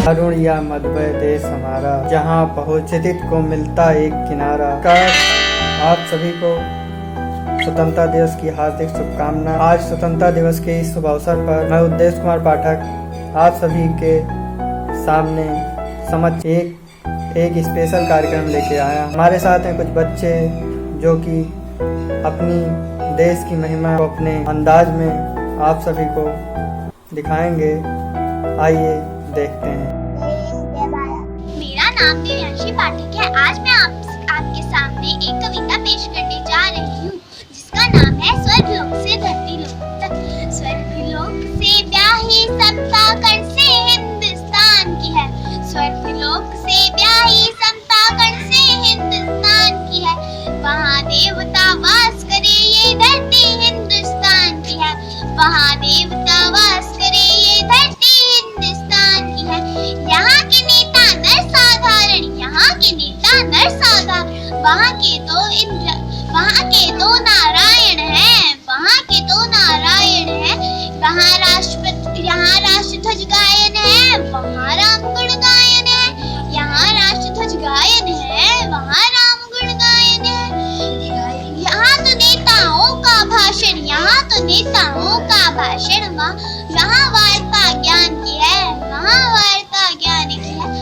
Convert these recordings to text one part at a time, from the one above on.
अरुण या मधुमय देश हमारा, जहाँ पहुँच स्थित को मिलता एक किनारा। आप सभी को स्वतंत्रता दिवस की हार्दिक शुभकामनाएं। आज स्वतंत्रता दिवस के इस शुभ अवसर पर मैं उद्देश कुमार पाठक आप सभी के सामने समक्ष एक स्पेशल कार्यक्रम लेके आया। हमारे साथ हैं कुछ बच्चे जो कि अपनी देश की महिमा को अपने अंदाज में आप सभी को दिखाएंगे। आइए देखते हैं। मेरा नाम दिव्यांशी पाठक है। आज मैं आपके सामने एक कविता पेश करने जा रही हूँ जिसका नाम है स्वर्गलोक से धरती लोक तक। स्वर्गलोक से ब्याही समता कण से हिंदुस्तान की है। स्वर्गलोक से ब्याही समता कण से हिंदुस्तान की है। वहाँ देवता वास करे ये धरती हिंदुस्तान की है। वहाँ देवता वास करे ये धरती हिंदुस्तान की है। यहाँ के नेता नर साधारण, यहाँ के नेता नर साधारण। वहाँ के दो नारायण हैं, वहाँ के दो नारायण हैं। यहाँ राष्ट्रध्वज गायन है, वहाँ राम गुण गायन है। यहाँ राष्ट्रध्वज गायन है, वहाँ राम गुण गायन है। यहाँ तो नेताओं का भाषण, यहाँ तो नेताओं का भाषण। यहाँ वार्ता ज्ञान की है, वहाँ वार्ता ज्ञान की है।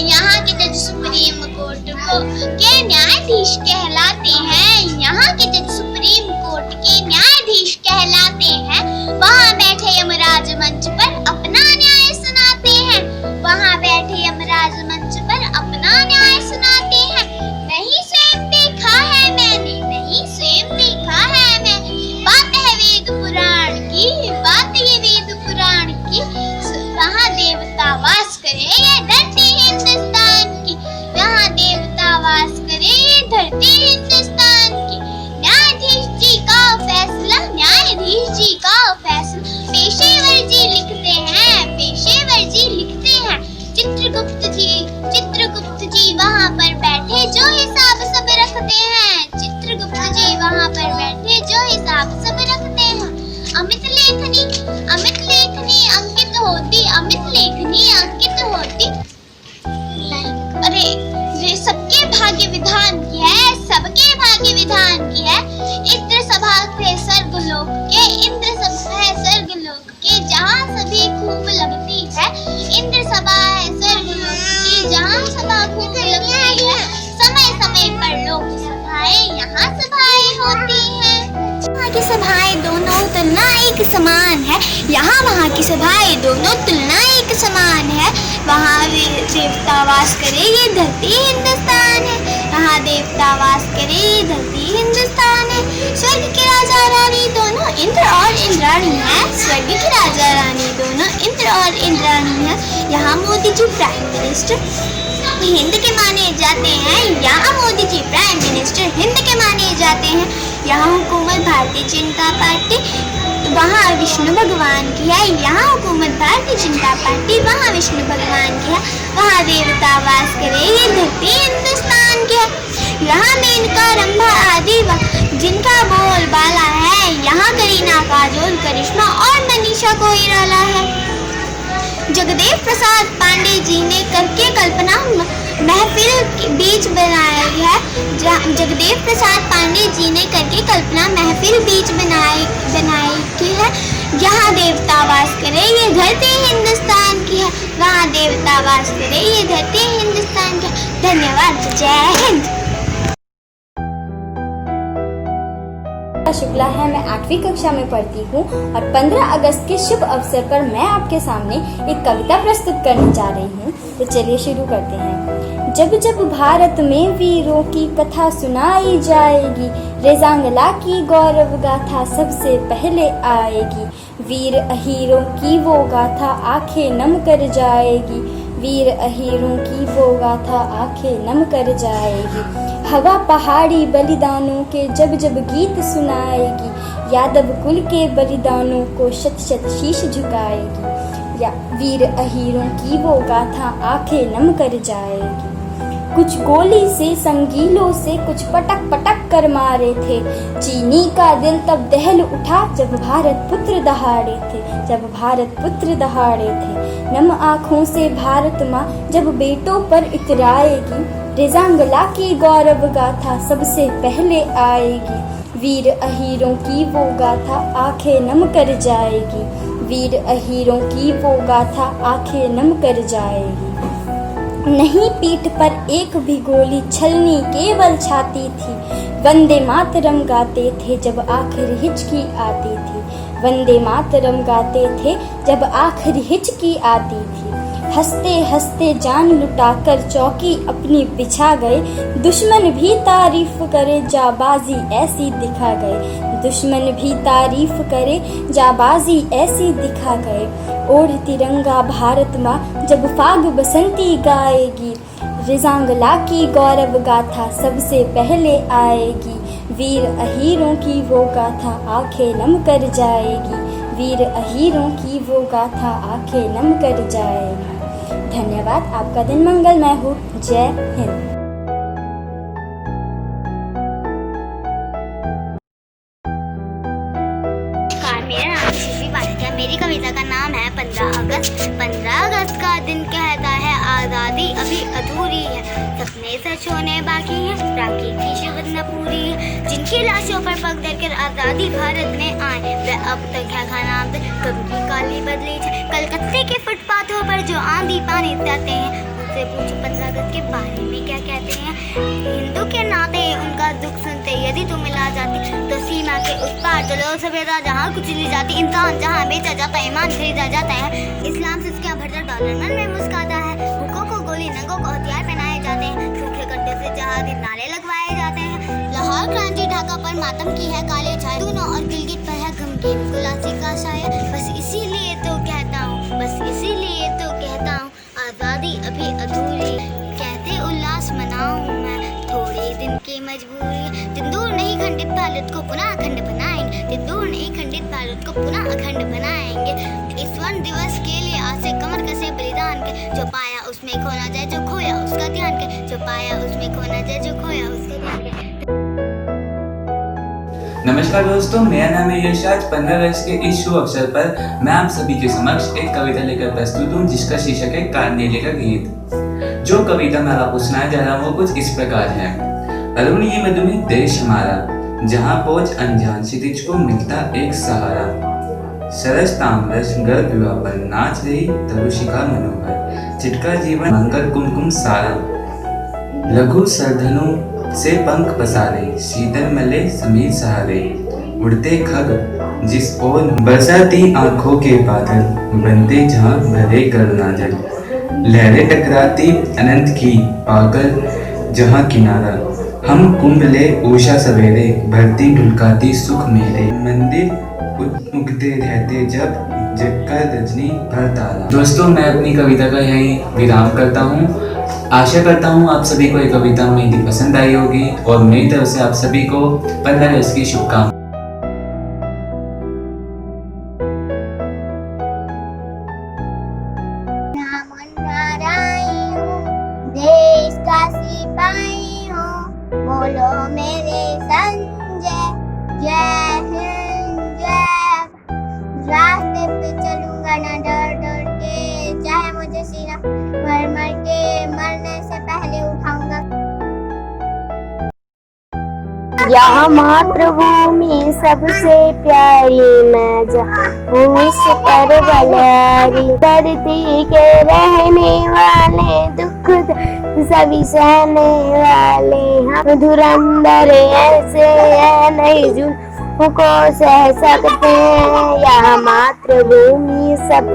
यहाँ के जज सुप्रीम कोर्ट के न्यायाधीश कहलाते हैं। यहाँ के जज सुप्रीम कोर्ट के न्यायाधीश कहलाते हैं। वहाँ बैठे यमराज मंच पर अपना न्याय सुनाते हैं। वहाँ बैठे यमराज मंच पर अपना न्याय सुनाते हैं। नहीं स्वयं देखा है मैंने, नहीं स्वयं देखा है मैंने। बात है वेद पुराण की, बात ये वेद पुराण की। वहाँ देवता वास करे ये धरती हिंदुस्तान की। यहाँ देवता वास करे ये धरती हिंदुस्तान की। न्यायाधीश जी का फैसला, न्यायाधीश जी का फैसला पेशेवर जी लिखते हैं, पेशेवर जी लिखते हैं। चित्रगुप्त जी वहाँ पर बैठे जो हिसाब सब रखते हैं। चित्रगुप्त जी वहाँ पर बैठे जो हिसाब सब रखते हैं। अमित लेखनी अंकित होती, अमित लेखनी अंकित होती। अरे ये सबके भाग्य विधान की है, सबके भाग्य विधान की है। इंद्र सभा है स्वर्गलोक के, इंद्र सभा है स्वर्गलोक के, जहाँ सभी खूब लगती है। इंद्र सभा है स्वर्गलोक की, जहाँ सभा खूब लगती है। समय समय पर लोक सभाएं यहाँ सभाएं होती हैं। यहाँ की सभाएं दोनों तुलना एक समान है। यहाँ वहाँ की सभाएं दोनों तुलना एक समान है। वहाँ देवता वास करे ये धरती हिंदुस्तान है। वहाँ देवता वास करे ये धरती हिंदुस्तान है। स्वर्ग के राजा रानी दोनों इंद्र और इंद्राणी है। स्वर्ग के राजा रानी दोनों इंद्र और इंद्राणी है। यहाँ मोदी जी प्राइम मिनिस्टर हिंद के माने जाते हैं। यहाँ मोदी जी प्राइम मिनिस्टर हिंद के माने जाते हैं। यहाँ हुकूमत भारतीय जनता पार्टी, वहाँ विष्णु भगवान की है। यहाँ हुकूमत भारतीय जनता पार्टी, वहाँ विष्णु भगवान की है। वहाँ देवता वास करे ये धरती हिंदुस्तान की है। यहाँ मेनका रंभा आदि जिनका बोल बाला है। यहाँ करीना काजोल करिश्मा और मनीषा कोइराला है। जगदेव प्रसाद पांडे जी ने करके कल्पना महफिल बीच बनाई है। जगदेव प्रसाद पांडे जी ने करके कल्पना महफिल बीच बनाई की है। यहाँ देवता वास करे ये धरती हिंदुस्तान की है। वहाँ देवता वास करे ये धरती हिंदुस्तान की है। धन्यवाद। जय हिंद। शुक्ला है, मैं 8वीं कक्षा में पढ़ती हूँ और 15 अगस्त के शुभ अवसर पर मैं आपके सामने एक कविता प्रस्तुत करने जा रही हूँ। तो चलिए शुरू करते हैं। जब जब भारत में वीरों की कथा सुनाई जाएगी, रेजांगला की गौरव गाथा सबसे पहले आएगी। वीर अहीरों की वो गाथा आंखें नम कर जाएगी। वीर अहीरों की वो गाथा आंखें नम कर जाएगी। हवा पहाड़ी बलिदानों के जब जब गीत सुनाएगी। यादव कुल के बलिदानों को शत शत शीश झुकाएगी। या वीर अहीरों की वो गाथा आंखें नम कर जाएगी। कुछ गोली से संगीलों से कुछ पटक पटक कर मारे थे। चीनी का दिल तब दहल उठा जब भारत पुत्र दहाड़े थे, जब भारत पुत्र दहाड़े थे। नम आँखों से भारत माँ जब बेटों पर इतराएगी, रेजांगला की गौरव गाथा सबसे पहले आएगी। वीर अहीरों की वो गाथा आंखें नम कर जाएगी, वीर अहीरों की वो गाथा आंखें नम कर जाएगी। नहीं पीठ पर एक भी गोली छलनी केवल छाती थी, वंदे मातरम गाते थे जब आखिर हिचकी आती थी, वंदे मातरम गाते थे जब आखिर हिचकी आती थी। हंसते हंसते जान लुटाकर चौकी अपनी बिछा गए, दुश्मन भी तारीफ करे जाबाजी ऐसी दिखा गए, दुश्मन भी तारीफ करे जाबाजी ऐसी दिखा गए। ओढ़ तिरंगा भारत माँ जब फाग बसंती गाएगी, रेजांगला की गौरव गाथा सबसे पहले आएगी। वीर अहीरों की वो गाथा आंखें नम कर जाएगी, वीर अहीरों की वो गाथा आंखें नम कर जाएगी। धन्यवाद। आपका दिन मंगलमय हो। जय हिंद। मेरा नाम शिल्पी पाठक है। मेरी कविता का नाम है 15 अगस्त। 15 अगस्त का दिन कहता है आज़ादी अभी अधूरी है, सपने सच होने बाकी हैं, राखी की शपथ न पूरी है। जिनकी लाशों पर पग धरकर आज़ादी भारत में आए, वे अब तक क्या खाना आमद कभी की काली बदली है। कलकत्ते के फुटपाथों पर जो आंधी पानी जाते हैं, उनसे पूछो 15 अगस्त के बारे में क्या कहते हैं। हिंदू के नाते उनका दुख सुनते यदि तुम मिला जाती तो सीमा के उस पार चलो सभ्यता जहाँ कुछ ली जाती, इंसान जहाँ बेचा जाता, ईमान खरीदा जाता है। इस्लाम से क्या भरता डॉलर मन में मुस्काता है, भूखों को गोली नंगों को हथियार पहनाए जाते हैं, सूखे गड्ढे से जहादी नाले लगवाए जाते हैं। लाहौर क्रांति ढाका पर मातम की है काले छाए, दूनो और गिलगित पर है गमगीन गुलासी का शायर। बस इसीलिए तो कहता हूँ, बस इसीलिए तो कहता हूँ आज़ादी अभी अधूरी, कहते उल्लास मनाऊं मैं थोड़े दिन की मजबूरी। दिन दूर नहीं खंडित भारत को पुनः अखंड बनाएंगे, दिन दूर नहीं खंडित भारत को पुनः अखंड बनाएंगे। इस वर्ण दिवस के लिए आज से कमर कसे बलिदान के, जो पाया उसमें खोना जाए जो खोया उसका ध्यान के, जो पाया उसमें खोना जाए जो खोया उसका ध्यान के। नमस्कार दोस्तों, मेरा नाम है यश। आज 15 अगस्त के इस शुभ अवसर पर मैं आप सभी के समक्ष एक कविता लेकर प्रस्तुत हूँ, जिसका शीर्षक है कार्नेले का गीत। जो कविता मैं आपको सुनाया जा रहा हूँ वो कुछ इस प्रकार है। अरुणिये मधुमेह देश हमारा, जहाँ पहुँच अनजान क्षितिज को मिलता एक सहारा। सरस ताम्रस गर्भ विवाह पर नाच रही तरुशिखा मनोहर, चिटका जीवन मंगल कुमकुम सारा। लघु सरधनु से पंख पसारे, शीतल मले समीर सहारे। उड़ते खग जिस ओर बरसाती आंखों के बादल, बनते जहाँ भरे करुणा जल। लहरें टकराती अनंत की पाकर जहाँ किनारा, हम कुंभ ले उषा सवेरे, भरती ढुलकाती सुख मेरे। मंदिर उगते रहते जब जगकर रजनी भर तारा। दोस्तों, मैं अपनी कविता का यहीं विराम करता हूँ। आशा करता हूँ आप सभी को ये कविता मेरी पसंद आई होगी और मेरी तरफ से आप सभी को 15 अगस्त की शुभकामनाएं। देश का सिपाही हूँ, बोलो मेरे संजय, जय हिंद जय। रास्ते पे चलूंगा ना डर डर के, चाहे मुझे सीना मर मर के, मरने से पहले उठाऊंगा। यहाँ मातृभूमि सबसे प्यारी, मैं जहाँ इस पर बलियारी। धरती के रहने वाले, दुख सभी सहने वाले, हम धुरंधर ऐसे हैं नहीं को सह सकते हैं। यहाँ मातृभूमि सब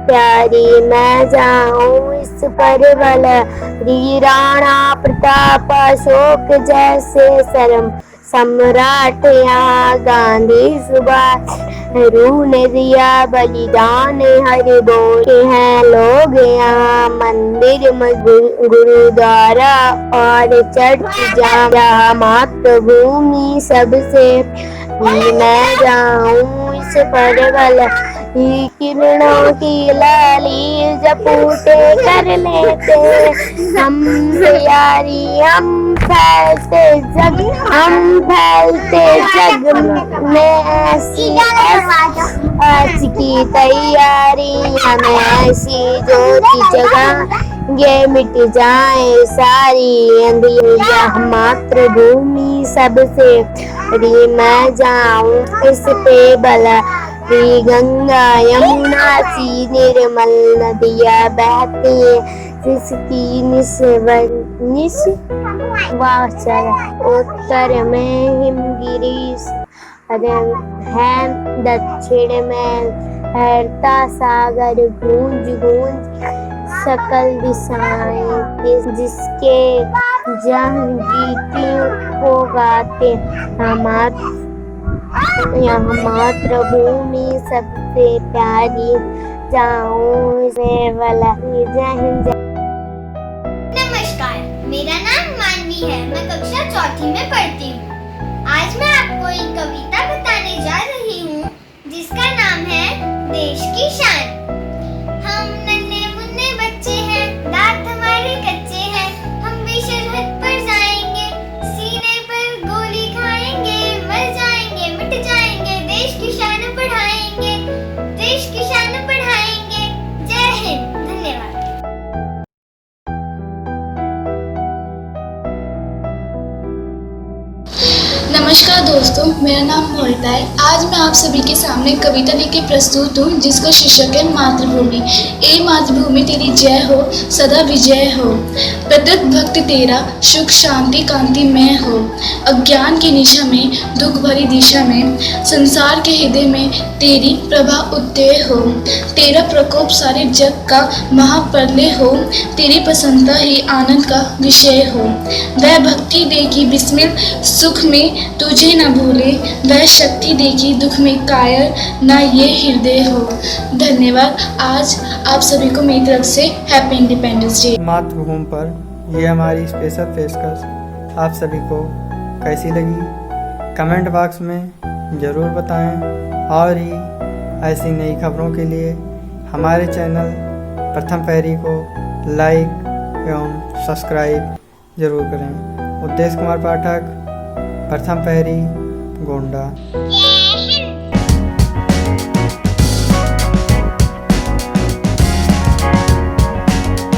प्यारी, मैं जाऊं इस पर बलियारी। राणा प्रताप अशोक जैसे शर्म सम्राट, यहाँ गांधी सुभाष नेहरू ने दिया बलिदान। हर बोले हैं लोग यहाँ, मंदिर गुरुद्वारा और चर्च जहाँ मातृभूमि सबसे, मैं जाऊं इस पर किरणों की लाली जपूटे कर लेते हमसे यारी, हम फैलते जग में ऐसी आज की तैयारी, हमें ऐसी ज्योति जगा ये मिट जाए सारी अंधियाँ। मातृभूमि सबसे बड़ी मैं जाऊं इस पे बला गंगा यमुना सी निर्मल नदियाँ बहती जिसकी निस्वाचल उत्तर में हिमगिरी है, दक्षिण में फैलता सागर गूंज गूंज सकल दिशाएं, जिसके जहाँ गीतियों को गाते यहाँ मातृभूमि सबसे प्यारी जाऊं से वाला जय हिंद। नमस्कार, मेरा नाम मानवी है। मैं कक्षा चौथी में पढ़ती हूँ। आज मैं आपको एक कविता बताने जा रही हूँ जिसका नाम है देश की शान। हम नन्हे मुन्ने बच्चे हैं, दांत हमारे कच्चे हैं, हम भी सरहद पर जाएंगे, सीने पर गोली खाएंगे, मर जाएंगे मिट जाएंगे, देश की शान बढ़ाएंगे, देश की शान बढ़ाएंगे। जय हिंद। धन्यवाद। नमस्कार दोस्तों, मेरा नाम मोहिता है। आज मैं आप सभी के सामने कविता लेके प्रस्तुत हूँ जिसका शीर्षक है मातृभूमि। ए मातृभूमि तेरी जय हो, सदा विजय हो, प्रत्येक भक्ति तेरा सुख शांति कांति में हो। अज्ञान की निशा में, दुख भरी दिशा में, संसार के हृदय में तेरी प्रभा उदय हो। तेरा प्रकोप सारे जग का महाप्रलय हो, तेरी प्रसन्नता ही आनंद का विषय हो। वह भक्ति देगी बिस्मिल सुख में तुझे न भूले, वह शक्ति देगी दुख में कायर न ये हृदय हो। धन्यवाद। आज आप सभी को मेरी तरफ से हैप्पी इंडिपेंडेंस डे। मातृभूमि पर ये हमारी स्पेशल पेशकश आप सभी को कैसी लगी कमेंट बॉक्स में ज़रूर बताएं और ही ऐसी नई खबरों के लिए हमारे चैनल प्रथम पहरी को लाइक एवं सब्सक्राइब जरूर करें। उद्देश्य कुमार पाठक, प्रथम पहरी, गोंडा।